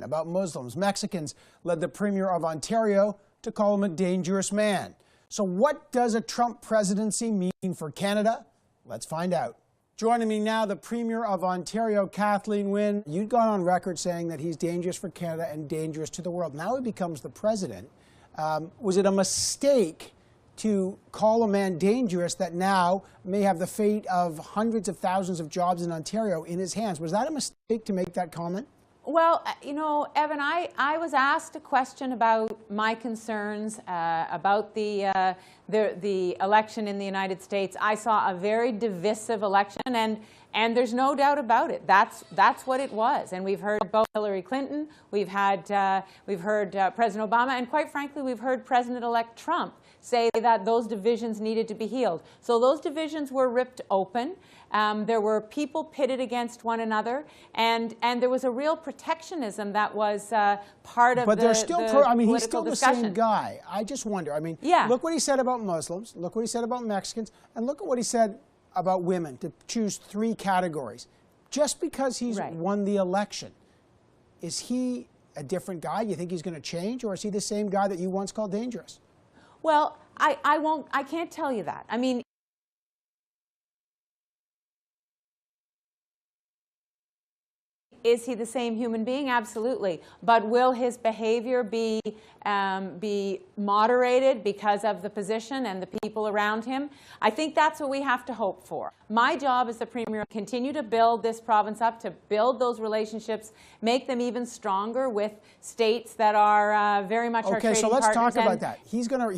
about Muslims. Mexicans led the Premier of Ontario to call him a dangerous man. So what does a Trump presidency mean for Canada? Let's find out. Joining me now, the Premier of Ontario, Kathleen Wynne. You'd gone on record saying that he's dangerous for Canada and dangerous to the world. Now he becomes the president. Was it a mistake to call a man dangerous that now may have the fate of hundreds of thousands of jobs in Ontario in his hands? Was that a mistake to make that comment? Well, you know, Evan, I was asked a question about my concerns about the election in the United States. I saw a very divisive election, and there's no doubt about it. That's what it was. And we've heard both Hillary Clinton, we've heard President Obama, and quite frankly, we've heard President-elect Trump say that those divisions needed to be healed. So those divisions were ripped open. There were people pitted against one another, and there was a real protectionism that was part of but they're still he's still the discussion. Same guy. I just wonder. I mean, yeah. Look what he said about Muslims, look what he said about Mexicans, and look at what he said about women, to choose 3 categories. Just because he's won the election, is he a different guy? You think he's going to change, or is he the same guy that you once called dangerous? Well, I can't tell you that. I mean, is he the same human being? Absolutely. But will his behavior be moderated because of the position and the people around him? I think that's what we have to hope for. My job as the Premier, continue to build this province up, to build those relationships, make them even stronger with states that are very much our trading partners. Okay, so let's talk about that.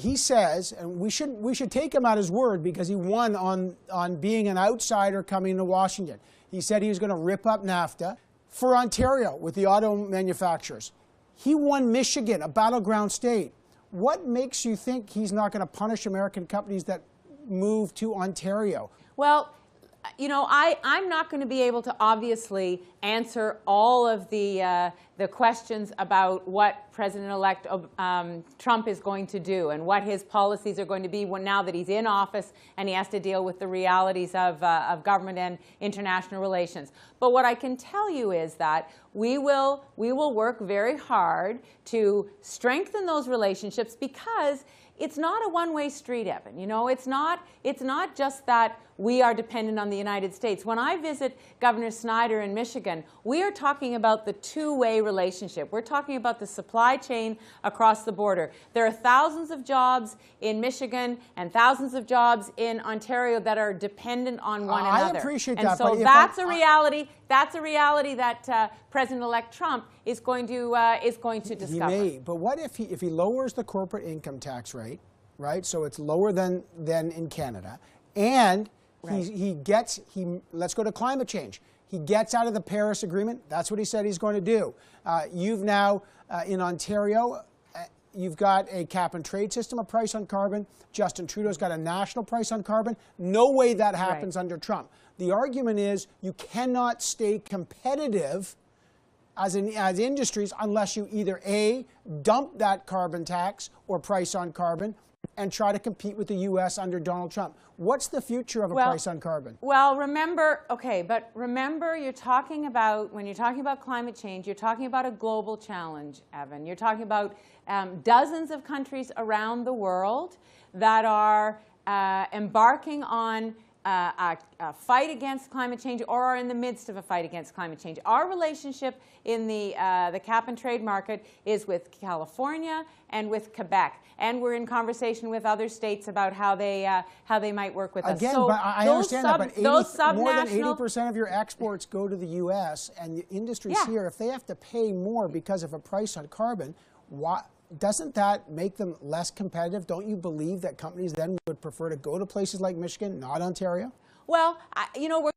He says, and we should take him at his word, because he won on being an outsider coming to Washington. He said he was going to rip up NAFTA. For Ontario, with the auto manufacturers, he won Michigan, a battleground state. What makes you think he's not going to punish American companies that move to Ontario? Well, you know, I'm not going to be able to obviously answer all of the questions about what President-elect Trump is going to do and what his policies are going to be now that he's in office and he has to deal with the realities of government and international relations. But what I can tell you is that we will work very hard to strengthen those relationships, because it's not a one-way street, Evan. You know, it's not just that we are dependent on the United States. When I visit Governor Snyder in Michigan, we are talking about the two-way relationship. We're talking about the supply chain across the border. There are thousands of jobs in Michigan and thousands of jobs in Ontario that are dependent on one another. I appreciate that. And so that's a reality. That's a reality that President-elect Trump is going to discover. He may, but what if he lowers the corporate income tax rate, right? So it's lower than in Canada, and let's go to climate change. He gets out of the Paris Agreement. That's what he said he's going to do. You've now, in Ontario, you've got a cap-and-trade system, a price on carbon. Justin Trudeau's got a national price on carbon. No way that happens under Trump. The argument is you cannot stay competitive as industries unless you either A, dump that carbon tax or price on carbon and try to compete with the U.S. under Donald Trump. What's the future of a price on carbon? Well, remember, you're talking about, when you're talking about climate change, you're talking about a global challenge, Evan. You're talking about dozens of countries around the world that are embarking on a fight against climate change, or are in the midst of a fight against climate change. Our relationship in the cap-and-trade market is with California and with Quebec, and we're in conversation with other states about how they might work with us. Again, so but I understand that, but more than subnational 80% of your exports go to the U.S., and the industries here, if they have to pay more because of a price on carbon, doesn't that make them less competitive? Don't you believe that companies then would prefer to go to places like Michigan, not Ontario? Well, you know, we're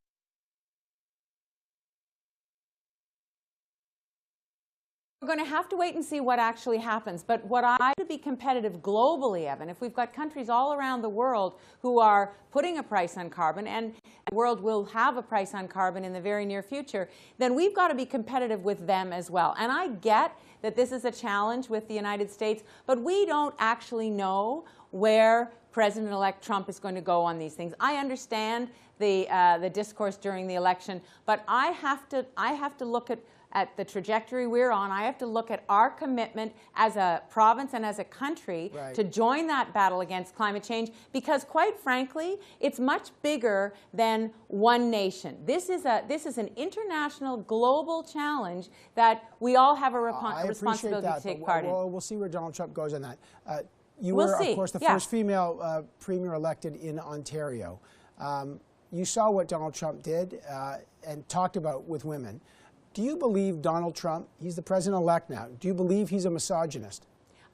going to have to wait and see what actually happens. But what I to be competitive globally, Evan, if we've got countries all around the world who are putting a price on carbon, and the world will have a price on carbon in the very near future, then we've got to be competitive with them as well. And I get that this is a challenge with the United States, but we don't actually know where President-elect Trump is going to go on these things. I understand the discourse during the election, but I have to look at at the trajectory we're on, I have to look at our commitment as a province and as a country to join that battle against climate change, because quite frankly, it's much bigger than one nation. This is an international, global challenge that we all have a responsibility to take part in. Well, we'll see where Donald Trump goes on that. You We'll were, see. of course, the first female premier elected in Ontario. You saw what Donald Trump did and talked about with women. Do you believe Donald Trump, he's the president-elect now, do you believe he's a misogynist?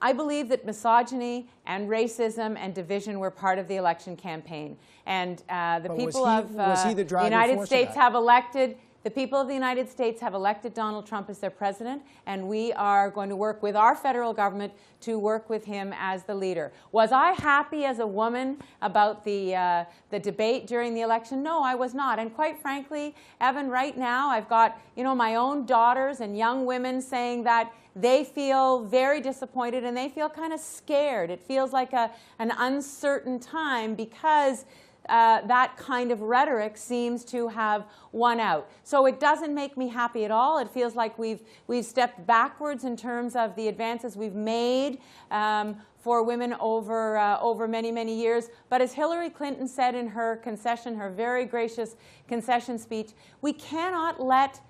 I believe that misogyny and racism and division were part of the election campaign. And the people of the United States have elected The people of the United States have elected Donald Trump as their president, and we are going to work with our federal government to work with him as the leader. Was I happy as a woman about the debate during the election? No, I was not. And quite frankly, Evan, right now I've got, my own daughters and young women saying that they feel very disappointed and they feel kind of scared. It feels like an uncertain time because that kind of rhetoric seems to have won out. So it doesn't make me happy at all. It feels like we've stepped backwards in terms of the advances we've made for women over many, many years. But as Hillary Clinton said in her concession, her very gracious concession speech, we cannot let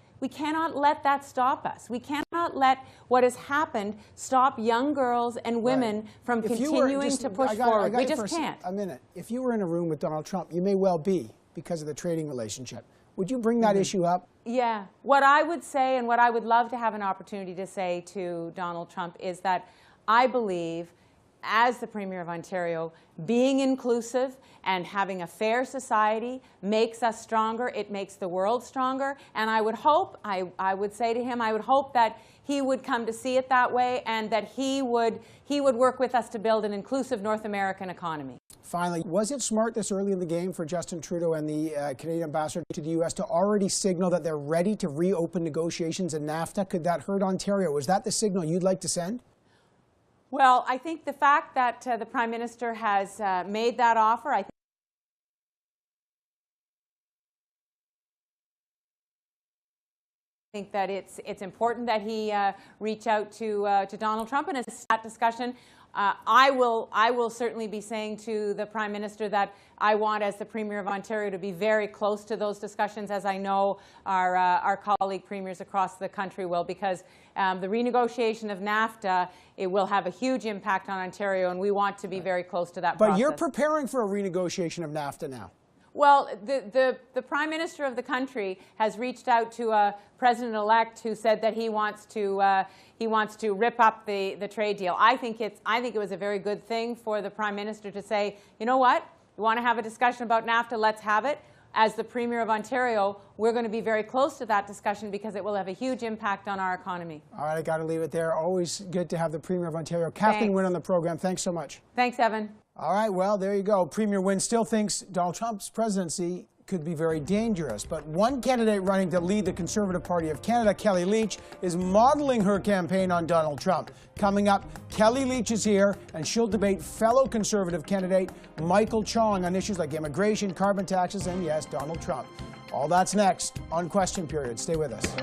that stop us. We cannot let what has happened stop young girls and women from continuing to push forward. We just can't. A minute. If you were in a room with Donald Trump, you may well be because of the trading relationship. Would you bring that issue up? Yeah. What I would say, and what I would love to have an opportunity to say to Donald Trump, is that I believe, as the Premier of Ontario, being inclusive and having a fair society makes us stronger. It makes the world stronger. And I would hope, I would say to him, I would hope that he would come to see it that way and that he would work with us to build an inclusive North American economy. Finally, was it smart this early in the game for Justin Trudeau and the Canadian ambassador to the U.S. to already signal that they're ready to reopen negotiations in NAFTA? Could that hurt Ontario? Was that the signal you'd like to send? Well, I think the fact that the Prime Minister has made that offer, I think that it's important that he reach out to Donald Trump and has that discussion. I will certainly be saying to the Prime Minister that I want, as the Premier of Ontario, to be very close to those discussions, as I know our colleague premiers across the country will, because the renegotiation of NAFTA, it will have a huge impact on Ontario, and we want to be very close to that process. But you're preparing for a renegotiation of NAFTA now. Well, the Prime Minister of the country has reached out to a President-elect who said that he wants to rip up the trade deal. I think it was a very good thing for the Prime Minister to say, you know what, you want to have a discussion about NAFTA, let's have it. As the Premier of Ontario, we're going to be very close to that discussion because it will have a huge impact on our economy. All right, I got to leave it there. Always good to have the Premier of Ontario, Kathleen Wynne, on the program. Thanks so much. Thanks, Evan. All right, well, there you go. Premier Wynne still thinks Donald Trump's presidency could be very dangerous. But one candidate running to lead the Conservative Party of Canada, Kellie Leitch, is modeling her campaign on Donald Trump. Coming up, Kellie Leitch is here, and she'll debate fellow Conservative candidate Michael Chong on issues like immigration, carbon taxes, and, yes, Donald Trump. All that's next on Question Period. Stay with us.